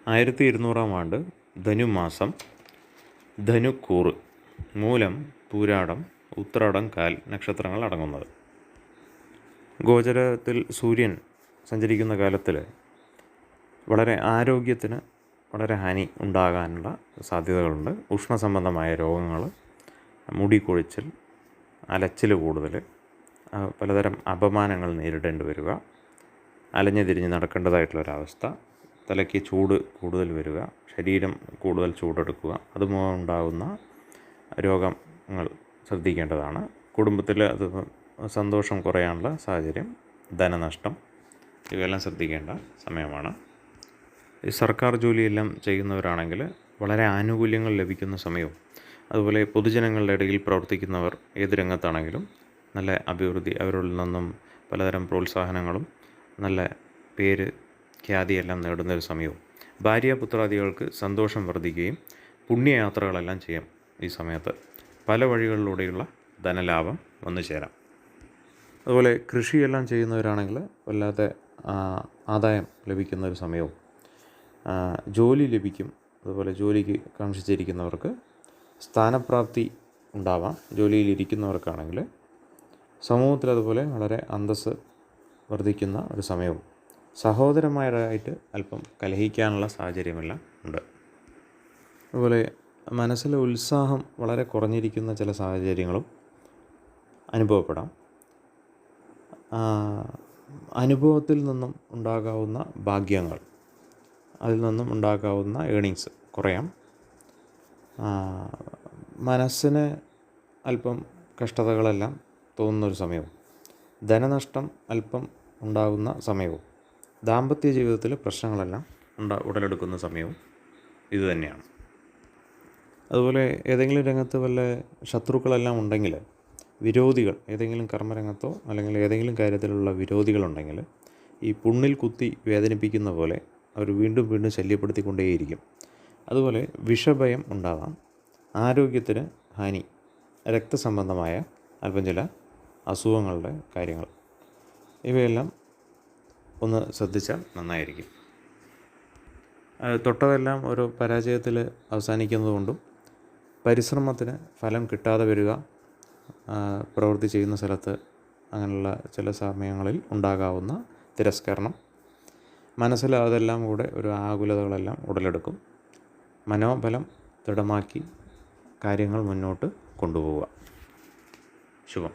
1200 ആണ്ട് ധനുമാസം, ധനുക്കൂറ്, മൂലം, പൂരാടം, ഉത്രാടം, കാൽ നക്ഷത്രങ്ങൾ അടങ്ങുന്നത്. ഗോചരത്തിൽ സൂര്യൻ സഞ്ചരിക്കുന്ന കാലത്തിൽ വളരെ ആരോഗ്യത്തിന് വളരെ ഹാനി ഉണ്ടാകാനുള്ള സാധ്യതകളുണ്ട്. ഉഷ്ണസംബന്ധമായ രോഗങ്ങൾ, മുടി കൊഴിച്ചൽ, അലച്ചിൽ കൂടുതൽ, പലതരം അപമാനങ്ങൾ നേരിടേണ്ടി വരിക, അലഞ്ഞു തിരിഞ്ഞ് നടക്കേണ്ടതായിട്ടുള്ളൊരവസ്ഥ, തലയ്ക്ക് ചൂട് കൂടുതൽ വരിക, ശരീരം കൂടുതൽ ചൂടെടുക്കുക, അതുമൂലം ഉണ്ടാകുന്ന രോഗങ്ങൾ ശ്രദ്ധിക്കേണ്ടതാണ്. കുടുംബത്തിൽ അത് സന്തോഷം കുറയാനുള്ള സാഹചര്യം, ധനനഷ്ടം, ഇവയെല്ലാം ശ്രദ്ധിക്കേണ്ട സമയമാണ്. ഈ സർക്കാർ ജോലിയെല്ലാം ചെയ്യുന്നവരാണെങ്കിൽ വളരെ ആനുകൂല്യങ്ങൾ ലഭിക്കുന്ന സമയവും, അതുപോലെ പൊതുജനങ്ങളുടെ ഇടയിൽ പ്രവർത്തിക്കുന്നവർ ഏത് രംഗത്താണെങ്കിലും നല്ല അഭിവൃദ്ധി, അവരിൽ നിന്നും പലതരം പ്രോത്സാഹനങ്ങളും നല്ല പേര്, ഖ്യാതിയെല്ലാം നേടുന്നൊരു സമയവും, ഭാര്യാപുത്രാദികൾക്ക് സന്തോഷം വർദ്ധിക്കുകയും പുണ്യയാത്രകളെല്ലാം ചെയ്യാം. ഈ സമയത്ത് പല വഴികളിലൂടെയുള്ള ധനലാഭം വന്നു ചേരാം. അതുപോലെ കൃഷിയെല്ലാം ചെയ്യുന്നവരാണെങ്കിൽ വല്ലാത്ത ആദായം ലഭിക്കുന്നൊരു സമയവും, ജോലി ലഭിക്കും. അതുപോലെ ജോലിക്ക് കാക്ഷിച്ചിരിക്കുന്നവർക്ക് സ്ഥാനപ്രാപ്തി ഉണ്ടാവാം. ജോലിയിലിരിക്കുന്നവർക്കാണെങ്കിൽ സമൂഹത്തിൽ അതുപോലെ വളരെ അന്തസ്സ് വർദ്ധിക്കുന്ന ഒരു സമയവും, സഹോദരന്മാരായിട്ട് അല്പം കലഹിക്കാനുള്ള സാഹചര്യമെല്ലാം ഉണ്ട്. അതുപോലെ മനസ്സിലെ ഉത്സാഹം വളരെ കുറഞ്ഞിരിക്കുന്ന ചില സാഹചര്യങ്ങളും അനുഭവപ്പെടാം. അനുഭവത്തിൽ നിന്നും ഉണ്ടാകാവുന്ന ഭാഗ്യങ്ങൾ, അതിൽ നിന്നും ഉണ്ടാകാവുന്ന ഏണിങ്സ് കുറയാം. മനസ്സിന് അല്പം കഷ്ടതകളെല്ലാം തോന്നുന്നൊരു സമയവും, ധനനഷ്ടം അല്പം ഉണ്ടാകുന്ന സമയവും, ദാമ്പത്യ ജീവിതത്തിൽ പ്രശ്നങ്ങളെല്ലാം ഉടലെടുക്കുന്ന സമയവും ഇതുതന്നെയാണ്. അതുപോലെ ഏതെങ്കിലും രംഗത്ത് വല്ല ശത്രുക്കളെല്ലാം ഉണ്ടെങ്കിൽ, വിരോധികൾ ഏതെങ്കിലും കർമ്മരംഗത്തോ അല്ലെങ്കിൽ ഏതെങ്കിലും കാര്യത്തിലുള്ള വിരോധികളുണ്ടെങ്കിൽ ഈ പുണ്ണിൽ കുത്തി വേദനിപ്പിക്കുന്ന പോലെ അവർ വീണ്ടും വീണ്ടും ശല്യപ്പെടുത്തിക്കൊണ്ടേയിരിക്കും. അതുപോലെ വിഷഭയം ഉണ്ടാകാം. ആരോഗ്യത്തിന് ഹാനി, രക്തസംബന്ധമായ അല്പം ചില അസുഖങ്ങളുടെ കാര്യങ്ങൾ, ഇവയെല്ലാം ഒന്ന് ശ്രദ്ധിച്ചാൽ നന്നായിരിക്കും. തൊട്ടതെല്ലാം ഒരു പരാജയത്തിൽ അവസാനിക്കുന്നതുകൊണ്ടും പരിശ്രമത്തിന് ഫലം കിട്ടാതെ വരിക, പ്രവൃത്തി ചെയ്യുന്ന സ്ഥലത്ത് അങ്ങനെയുള്ള ചില സമയങ്ങളിൽ ഉണ്ടാകാവുന്ന തിരസ്കരണം, മനസ്സിൽ അതെല്ലാം കൂടെ ഒരു ആകുലതകളെല്ലാം ഉടലെടുക്കും. മനോബലം ദൃഢമാക്കി കാര്യങ്ങൾ മുന്നോട്ട് കൊണ്ടുപോവുക. ശുഭം.